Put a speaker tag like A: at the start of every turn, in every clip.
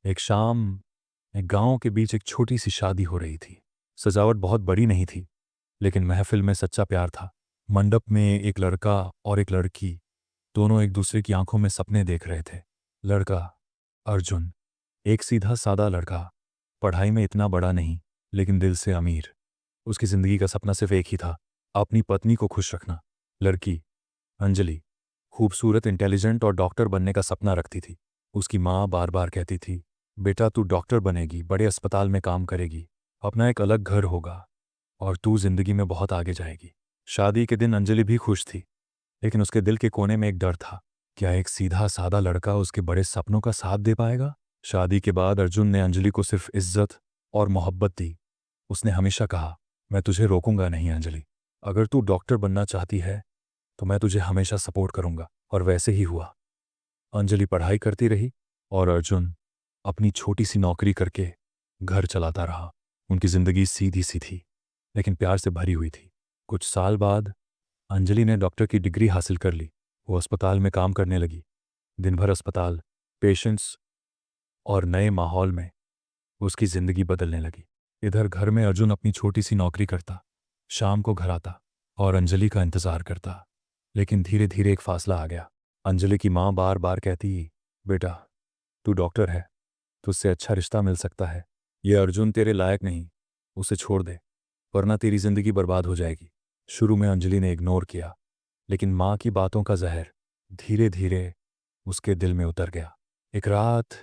A: एक शाम एक गांव के बीच एक छोटी सी शादी हो रही थी। सजावट बहुत बड़ी नहीं थी, लेकिन महफिल में सच्चा प्यार था। मंडप में एक लड़का और एक लड़की दोनों एक दूसरे की आंखों में सपने देख रहे थे। लड़का अर्जुन, एक सीधा सादा लड़का, पढ़ाई में इतना बड़ा नहीं लेकिन दिल से अमीर। उसकी जिंदगी का सपना सिर्फ एक ही था, अपनी पत्नी को खुश रखना। लड़की अंजलि खूबसूरत, इंटेलिजेंट और डॉक्टर बनने का सपना रखती थी। उसकी माँ बार बार कहती थी, बेटा तू डॉक्टर बनेगी, बड़े अस्पताल में काम करेगी, अपना एक अलग घर होगा और तू जिंदगी में बहुत आगे जाएगी। शादी के दिन अंजलि भी खुश थी, लेकिन उसके दिल के कोने में एक डर था। क्या एक सीधा सादा लड़का उसके बड़े सपनों का साथ दे पाएगा? शादी के बाद अर्जुन ने अंजलि को सिर्फ इज्जत और मोहब्बत दी। उसने हमेशा कहा, मैं तुझे रोकूंगा नहीं अंजलि, अगर तू डॉक्टर बनना चाहती है तो मैं तुझे हमेशा सपोर्ट करूंगा। और वैसे ही हुआ। अंजलि पढ़ाई करती रही और अर्जुन अपनी छोटी सी नौकरी करके घर चलाता रहा। उनकी जिंदगी सीधी सी थी, लेकिन प्यार से भरी हुई थी। कुछ साल बाद अंजलि ने डॉक्टर की डिग्री हासिल कर ली। वो अस्पताल में काम करने लगी। दिन भर अस्पताल, पेशेंट्स और नए माहौल में उसकी जिंदगी बदलने लगी। इधर घर में अर्जुन अपनी छोटी सी नौकरी करता, शाम को घर आता और अंजलि का इंतजार करता। लेकिन धीरे धीरे एक फासला आ गया। अंजलि की माँ बार बार कहती, बेटा तू डॉक्टर है, तुझसे अच्छा रिश्ता मिल सकता है। ये अर्जुन तेरे लायक नहीं, उसे छोड़ दे, वरना तेरी जिंदगी बर्बाद हो जाएगी। शुरू में अंजलि ने इग्नोर किया, लेकिन माँ की बातों का जहर धीरे धीरे उसके दिल में उतर गया। एक रात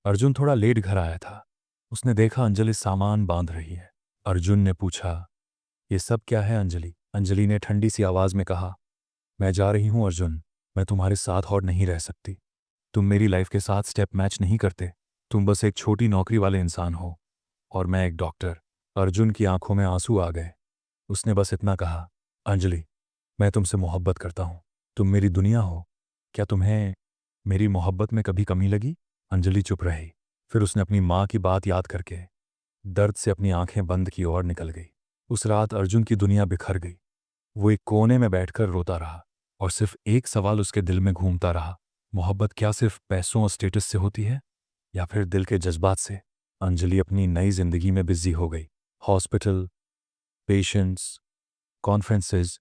A: अर्जुन थोड़ा लेट घर आया था। उसने देखा अंजलि सामान बांध रही है। अर्जुन ने पूछा, ये सब क्या है अंजलि? अंजलि ने ठंडी सी आवाज में कहा, मैं जा रही हूं अर्जुन, मैं तुम्हारे साथ और नहीं रह सकती। तुम मेरी लाइफ के साथ स्टेप मैच नहीं करते। तुम बस एक छोटी नौकरी वाले इंसान हो और मैं एक डॉक्टर। अर्जुन की आंखों में आंसू आ गए। उसने बस इतना कहा, अंजलि मैं तुमसे मोहब्बत करता हूं, तुम मेरी दुनिया हो। क्या तुम्हें मेरी मोहब्बत में कभी कमी लगी? अंजलि चुप रही। फिर उसने अपनी माँ की बात याद करके दर्द से अपनी आंखें बंद की और निकल गई। उस रात अर्जुन की दुनिया बिखर गई। वो एक कोने में बैठकर रोता रहा और सिर्फ एक सवाल उसके दिल में घूमता रहा, मोहब्बत क्या सिर्फ पैसों और स्टेटस से होती है या फिर दिल के जज्बात से? अंजलि अपनी नई जिंदगी में बिजी हो गई। हॉस्पिटल, पेशेंट्स, कॉन्फ्रेंसेस,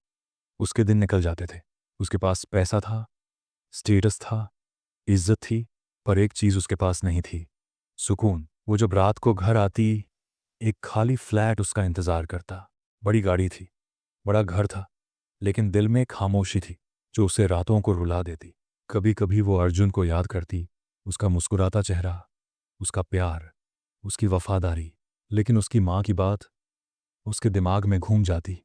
A: उसके दिन निकल जाते थे। उसके पास पैसा था, स्टेटस था, इज्जत थी, पर एक चीज उसके पास नहीं थी, सुकून। वो जब रात को घर आती, एक खाली फ्लैट उसका इंतजार करता। बड़ी गाड़ी थी, बड़ा घर था, लेकिन दिल में एक खामोशी थी जो उसे रातों को रुला देती। कभी कभी वो अर्जुन को याद करती, उसका मुस्कुराता चेहरा, उसका प्यार, उसकी वफादारी। लेकिन उसकी माँ की बात उसके दिमाग में घूम जाती,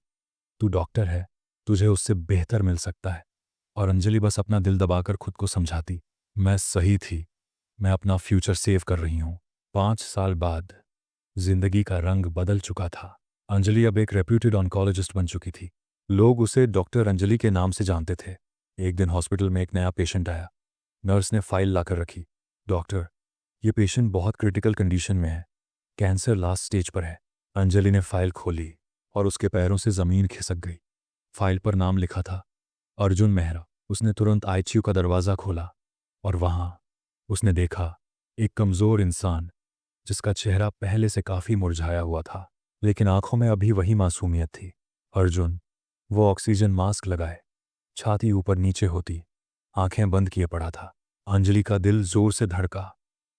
A: तू डॉक्टर है, तुझे उससे बेहतर मिल सकता है। और अंजलि बस अपना दिल दबाकर खुद को समझाती, मैं सही थी, मैं अपना फ्यूचर सेव कर रही हूँ। 5 साल बाद जिंदगी का रंग बदल चुका था। अंजलि अब एक रेप्यूटेड ऑन्कोलॉजिस्ट बन चुकी थी। लोग उसे डॉक्टर अंजलि के नाम से जानते थे। एक दिन हॉस्पिटल में एक नया पेशेंट आया। नर्स ने फाइल लाकर रखी, डॉक्टर ये पेशेंट बहुत क्रिटिकल कंडीशन में है, कैंसर लास्ट स्टेज पर है। अंजलि ने फाइल खोली और उसके पैरों से जमीन खिसक गई। फाइल पर नाम लिखा था, अर्जुन मेहरा। उसने तुरंत आईसीयू का दरवाज़ा खोला और वहां उसने देखा एक कमज़ोर इंसान जिसका चेहरा पहले से काफ़ी मुरझाया हुआ था, लेकिन आंखों में अभी वही मासूमियत थी। अर्जुन, वो ऑक्सीजन मास्क लगाए, छाती ऊपर नीचे होती, आंखें बंद किए पड़ा था। अंजलि का दिल जोर से धड़का,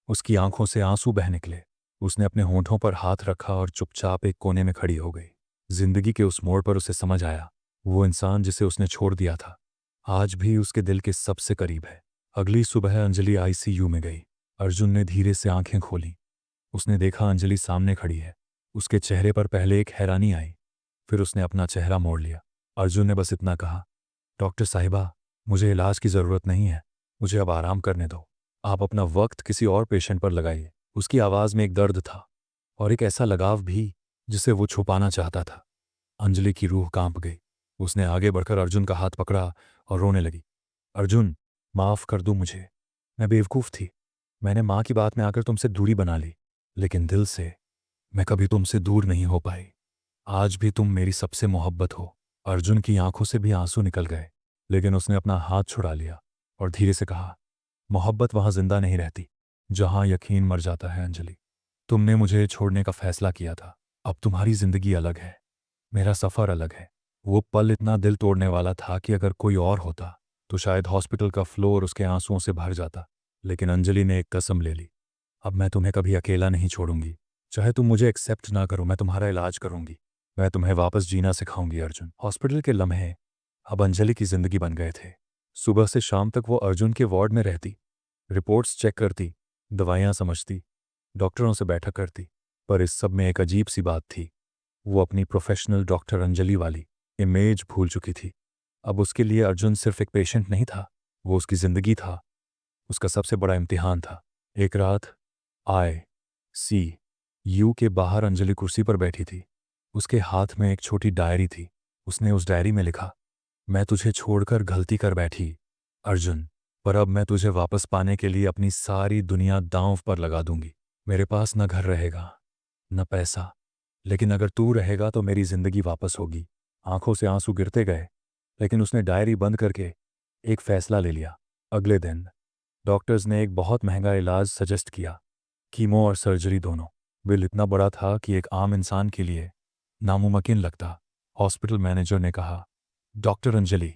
A: उसकी आंखों से आंसू बह निकले। उसने अपने होंठों पर हाथ रखा और चुपचाप एक कोने में खड़ी हो गई। जिंदगी के उस मोड़ पर उसे समझ आया, वो इंसान जिसे उसने छोड़ दिया था आज भी उसके दिल के सबसे करीब है। अगली सुबह अंजलि आईसीयू में गई। अर्जुन ने धीरे से आंखें खोली। उसने देखा अंजलि सामने खड़ी है। उसके चेहरे पर पहले एक हैरानी आई, फिर उसने अपना चेहरा मोड़ लिया। अर्जुन ने बस इतना कहा, डॉक्टर साहिबा मुझे इलाज की ज़रूरत नहीं है, मुझे अब आराम करने दो, आप अपना वक्त किसी और पेशेंट पर लगाइए। उसकी आवाज़ में एक दर्द था और एक ऐसा लगाव भी जिसे वो छुपाना चाहता था। अंजलि की रूह कांप गई। उसने आगे बढ़कर अर्जुन का हाथ पकड़ा और रोने लगी, अर्जुन माफ़ कर दो मुझे, मैं बेवकूफ़ थी, मैंने माँ की बात में आकर तुमसे दूरी बना ली, लेकिन दिल से मैं कभी तुमसे दूर नहीं हो पाई। आज भी तुम मेरी सबसे मोहब्बत हो। अर्जुन की आंखों से भी आंसू निकल गए, लेकिन उसने अपना हाथ छुड़ा लिया और धीरे से कहा, मोहब्बत वहां जिंदा नहीं रहती जहां यकीन मर जाता है। अंजलि, तुमने मुझे छोड़ने का फैसला किया था। अब तुम्हारी जिंदगी अलग है, मेरा सफ़र अलग है। वो पल इतना दिल तोड़ने वाला था कि अगर कोई और होता तो शायद हॉस्पिटल का फ्लोर उसके आंसुओं से भर जाता। लेकिन अंजलि ने एक कसम ले ली, अब मैं तुम्हें कभी अकेला नहीं छोड़ूंगी। चाहे तुम मुझे एक्सेप्ट ना करो, मैं तुम्हारा इलाज करूंगी। मैं तुम्हें वापस जीना सिखाऊंगी। अर्जुन। हॉस्पिटल के लम्हे अब अंजलि की जिंदगी बन गए थे। सुबह से शाम तक वो अर्जुन के वार्ड में रहती, रिपोर्ट्स चेक करती, दवाइयाँ समझती, डॉक्टरों से बैठक करती। पर इस सब में एक अजीब सी बात थी, वो अपनी प्रोफेशनल डॉक्टर अंजलि वाली इमेज भूल चुकी थी। अब उसके लिए अर्जुन सिर्फ एक पेशेंट नहीं था, वो उसकी ज़िंदगी था, उसका सबसे बड़ा इम्तिहान था। एक रात ICU के बाहर अंजलि कुर्सी पर बैठी थी। उसके हाथ में एक छोटी डायरी थी। उसने उस डायरी में लिखा, मैं तुझे छोड़कर गलती कर बैठी अर्जुन, पर अब मैं तुझे वापस पाने के लिए अपनी सारी दुनिया दांव पर लगा दूंगी। मेरे पास न घर रहेगा, न पैसा, लेकिन अगर तू रहेगा तो मेरी जिंदगी वापस होगी। आंखों से आंसू गिरते गए, लेकिन उसने डायरी बंद करके एक फैसला ले लिया। अगले दिन डॉक्टर्स ने एक बहुत महंगा इलाज सजेस्ट किया, कीमो और सर्जरी दोनों। बिल इतना बड़ा था कि एक आम इंसान के लिए नामुमकिन लगता। हॉस्पिटल मैनेजर ने कहा, डॉक्टर अंजलि,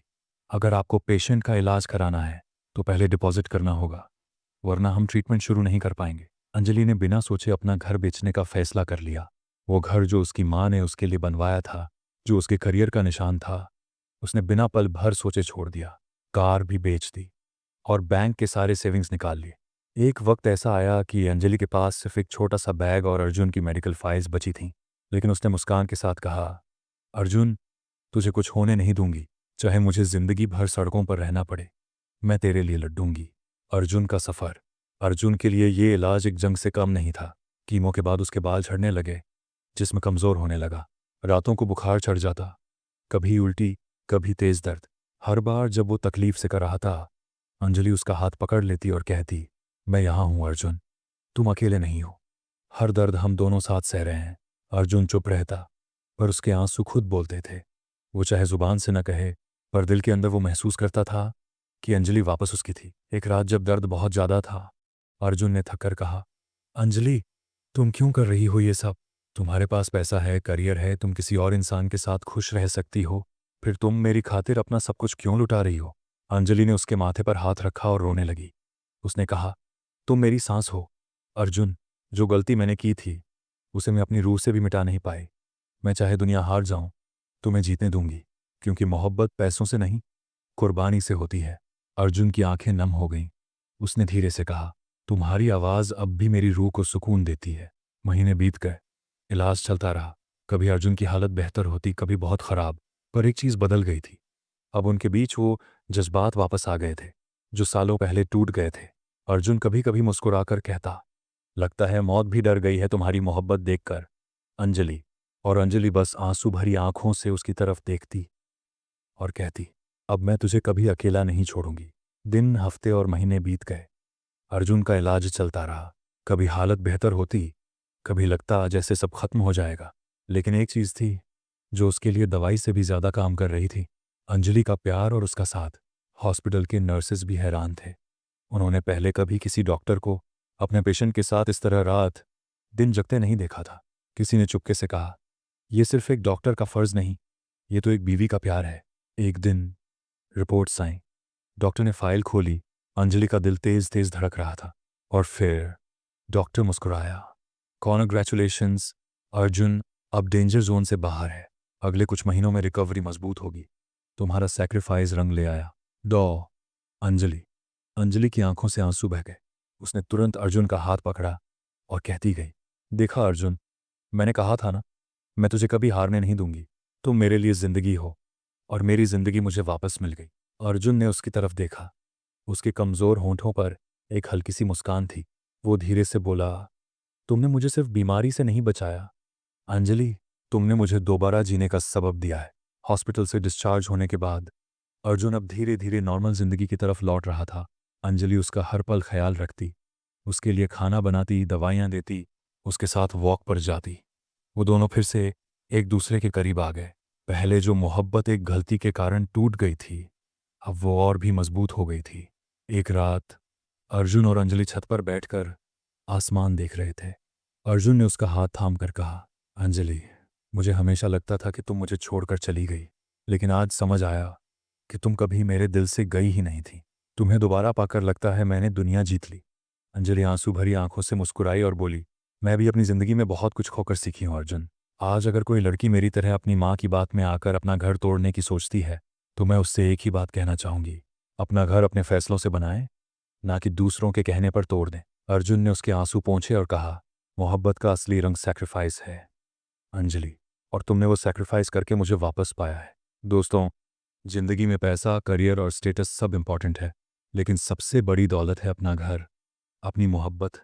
A: अगर आपको पेशेंट का इलाज कराना है तो पहले डिपॉजिट करना होगा, वरना हम ट्रीटमेंट शुरू नहीं कर पाएंगे। अंजलि ने बिना सोचे अपना घर बेचने का फैसला कर लिया। वो घर जो उसकी माँ ने उसके लिए बनवाया था, जो उसके करियर का निशान था, उसने बिना पल भर सोचे छोड़ दिया। कार भी बेच दी और बैंक के सारे सेविंग्स निकाल लिए। एक वक्त ऐसा आया कि अंजलि के पास सिर्फ एक छोटा सा बैग और अर्जुन की मेडिकल फाइल्स बची थीं। लेकिन उसने मुस्कान के साथ कहा, अर्जुन, तुझे कुछ होने नहीं दूंगी, चाहे मुझे जिंदगी भर सड़कों पर रहना पड़े, मैं तेरे लिए लड़ूंगी। अर्जुन का सफ़र। अर्जुन के लिए ये इलाज एक जंग से कम नहीं था। कीमो के बाद उसके बाल झड़ने लगे, जिस्म कमज़ोर होने लगा, रातों को बुखार चढ़ जाता, कभी उल्टी, कभी तेज दर्द। हर बार जब वो तकलीफ से कराहता, अंजलि उसका हाथ पकड़ लेती और कहती, मैं यहाँ हूँ अर्जुन, तुम अकेले नहीं हो, हर दर्द हम दोनों साथ सह रहे हैं। अर्जुन चुप रहता, पर उसके आंसू खुद बोलते थे। वो चाहे जुबान से न कहे, पर दिल के अंदर वो महसूस करता था कि अंजलि वापस उसकी थी। एक रात जब दर्द बहुत ज़्यादा था, अर्जुन ने थक कर कहा, अंजलि, तुम क्यों कर रही हो ये सब? तुम्हारे पास पैसा है, करियर है, तुम किसी और इंसान के साथ खुश रह सकती हो, फिर तुम मेरी खातिर अपना सब कुछ क्यों लुटा रही हो? अंजलि ने उसके माथे पर हाथ रखा और रोने लगी। उसने कहा, तुम मेरी सांस हो अर्जुन, जो गलती मैंने की थी उसे मैं अपनी रूह से भी मिटा नहीं पाई। मैं चाहे दुनिया हार जाऊं, तुम्हें जीतने दूंगी, क्योंकि मोहब्बत पैसों से नहीं, कुर्बानी से होती है। अर्जुन की आंखें नम हो गईं। उसने धीरे से कहा, तुम्हारी आवाज़ अब भी मेरी रूह को सुकून देती है। महीने बीत गए, इलाज चलता रहा। कभी अर्जुन की हालत बेहतर होती, कभी बहुत ख़राब। पर एक चीज़ बदल गई थी। अब उनके बीच वो जज्बात वापस आ गए थे, जो सालों पहले टूट गए थे। अर्जुन कभी कभी मुस्कुराकर कहता, लगता है मौत भी डर गई है तुम्हारी मोहब्बत देखकर अंजलि। और अंजलि बस आंसू भरी आंखों से उसकी तरफ देखती और कहती, अब मैं तुझे कभी अकेला नहीं छोड़ूंगी। दिन, हफ्ते और महीने बीत गए। अर्जुन का इलाज चलता रहा। कभी हालत बेहतर होती, कभी लगता जैसे सब खत्म हो जाएगा। लेकिन एक चीज़ थी जो उसके लिए दवाई से भी ज़्यादा काम कर रही थी, अंजलि का प्यार और उसका साथ। हॉस्पिटल के नर्सेस भी हैरान थे। उन्होंने पहले कभी किसी डॉक्टर को अपने पेशेंट के साथ इस तरह रात दिन जगते नहीं देखा था। किसी ने चुपके से कहा, यह सिर्फ एक डॉक्टर का फ़र्ज़ नहीं, ये तो एक बीवी का प्यार है। एक दिन रिपोर्ट्स आईं। डॉक्टर ने फाइल खोली। अंजलि का दिल तेज तेज धड़क रहा था। और फिर डॉक्टर मुस्कुराया, कॉन्ग्रेचुलेशंस अर्जुन, अब डेंजर जोन से बाहर है। अगले कुछ महीनों में रिकवरी मजबूत होगी। तुम्हारा सैक्रिफाइस रंग ले आया। डॉ अंजलि। अंजलि की आंखों से आंसू बह गए। उसने तुरंत अर्जुन का हाथ पकड़ा और कहती गई, देखा अर्जुन, मैंने कहा था ना, मैं तुझे कभी हारने नहीं दूंगी। तुम मेरे लिए ज़िंदगी हो और मेरी ज़िंदगी मुझे वापस मिल गई। अर्जुन ने उसकी तरफ देखा। उसके कमज़ोर होंठों पर एक हल्की सी मुस्कान थी। वो धीरे से बोला, तुमने मुझे सिर्फ बीमारी से नहीं बचाया अंजलि, तुमने मुझे दोबारा जीने का सबब दिया है। हॉस्पिटल से डिस्चार्ज होने के बाद अर्जुन अब धीरे धीरे नॉर्मल ज़िंदगी की तरफ लौट रहा था। अंजलि उसका हर पल ख्याल रखती, उसके लिए खाना बनाती, दवाइयाँ देती, उसके साथ वॉक पर जाती। वो दोनों फिर से एक दूसरे के करीब आ गए। पहले जो मोहब्बत एक गलती के कारण टूट गई थी, अब वो और भी मजबूत हो गई थी। एक रात अर्जुन और अंजलि छत पर बैठकर आसमान देख रहे थे। अर्जुन ने उसका हाथ थाम कर कहा, अंजलि, मुझे हमेशा लगता था कि तुम मुझे छोड़कर चली गई, लेकिन आज समझ आया कि तुम कभी मेरे दिल से गई ही नहीं थी। तुम्हें दोबारा पाकर लगता है मैंने दुनिया जीत ली। अंजलि आंसू भरी आंखों से मुस्कुराई और बोली, मैं भी अपनी ज़िंदगी में बहुत कुछ खोकर सीखी हूँ अर्जुन। आज अगर कोई लड़की मेरी तरह अपनी माँ की बात में आकर अपना घर तोड़ने की सोचती है तो मैं उससे एक ही बात कहना चाहूँगी, अपना घर अपने फैसलों से बनाए, ना कि दूसरों के कहने पर तोड़ दें। अर्जुन ने उसके आंसू पोंछे और कहा, मोहब्बत का असली रंग सैक्रिफाइस है अंजलि, और तुमने वो सैक्रिफाइस करके मुझे वापस पाया है। दोस्तों, जिंदगी में पैसा, करियर और स्टेटस सब इम्पॉर्टेंट है, लेकिन सबसे बड़ी दौलत है अपना घर, अपनी मोहब्बत,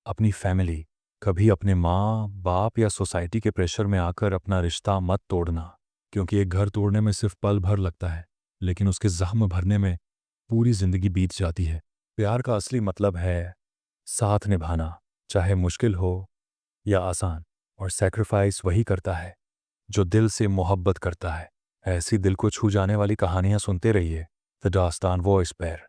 A: अपनी फैमिली। कभी अपने माँ बाप या सोसाइटी के प्रेशर में आकर अपना रिश्ता मत तोड़ना, क्योंकि एक घर तोड़ने में सिर्फ पल भर लगता है, लेकिन उसके जख्म भरने में पूरी जिंदगी बीत जाती है। प्यार का असली मतलब है साथ निभाना, चाहे मुश्किल हो या आसान, और सैक्रिफाइस वही करता है जो दिल से मोहब्बत करता है। ऐसी दिल को छू जाने वाली कहानियां सुनते रहिए द दास्तान वॉइस पर।